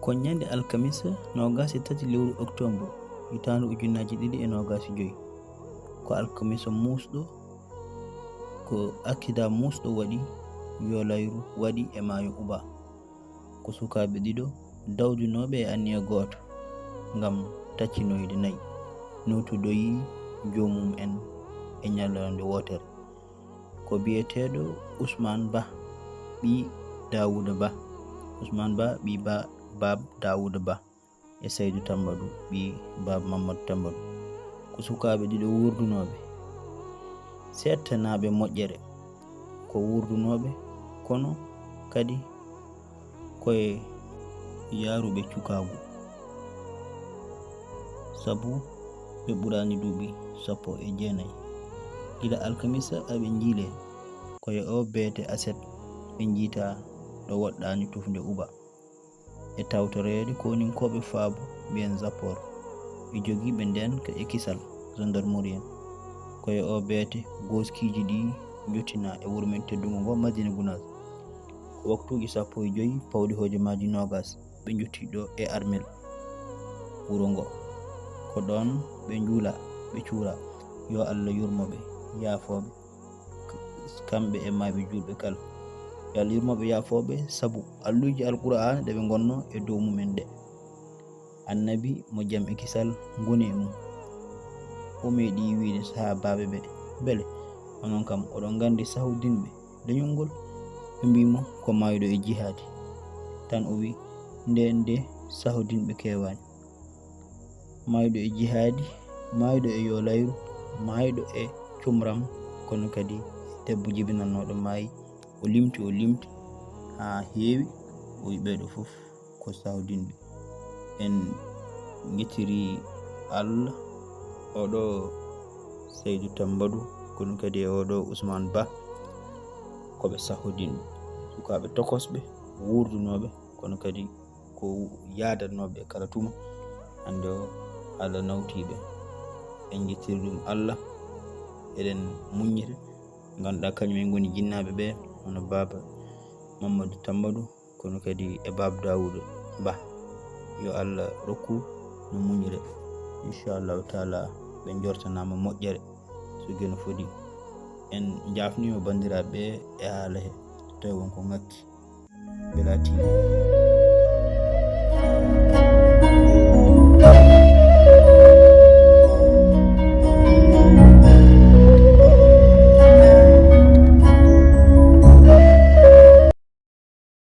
ko ñande alkamisa 23 lewru octobre hitandu 2025 ko alkamisa musɗo ko akida musɗo waɗi yo layru waɗi e maayo Uba ko sukaɓe ɗiɗo dawdunoɓe e anniya goto ngam taccinoyde nayi notudoyi jomum en e ñallande wotere ko biyeteɗo Ousmane Ba ɓi Dawuda Ba Ousmane Ba ɓi Bab Dawuda Ba e Saydou Tambadou ɓi Bab Mamadou Tambadou ko sukaɓe ɗiɗo wurdunoɓe settanaɓe moƴƴere ko wurdunoɓe kono kadi koye yaruɓe cukagu sabu ɓe ɓurani duuɓi 19 gila alkamisa aɓe jiile koye o beete aset ɓe jiita ɗo woɗɗani tufde Uba e tawtorede koninkoɓe Faabu mbiyen Zapor ɓe jogiiɓe nden ko ekisal gendarmerie en koye o beete goskiji ɗi jottina e wuro men teddugo ngo Madina Gounass ko waktuji 15 pawɗi hojomaji 20 ɓe jotti ɗo e armel wuro ngo ko ɗon ɓe juula ɓe cuura yo Allah yurmoɓe yaafoɓe kamɓe e maɓe julɓe kala yo Allah yurmoɓe yaafoɓe sabu alluji alqur'an ɗe ɓe gonno e dow mumen ɗe annabi mo jaam e kisal goni e mum o meeɗi wiide sahabaɓe ɓe beele onon kam oɗon gandi sahudinɓe leñol ngol ɓe mbimo ko mayɗo e jihadi tan o wi nde sahudinɓe kewani mayɗo e jihadi mayɗo e yo layru mayɗo e cumram kono kadi debbo jibinannoɗo maayi o limti ha heewi o wi ɓeɗo fof ko sahudinɓe en guittiri Allah oɗo Saydou Tambadou kono kadi e oɗo Ousmane Ba koɓe sahudinɓe sukaɓe tokosɓe wurdunoɓe kono kadi ko yadannoɓe kala tuma hande o Allah nawtiɓe en guittiri ɗum Allah eɗen muññita ganduɗa kañumen goni jinnaɓe ɓe hono Baba Mamadou Tambadou kono kadi e Baba Dawuda Ba yo Allah rokku no muñire inchallahu taala ɓe jortanama moƴƴere so geno fodi en jafnima bandiraɓe e haala he so tawi wonko ngakki belatino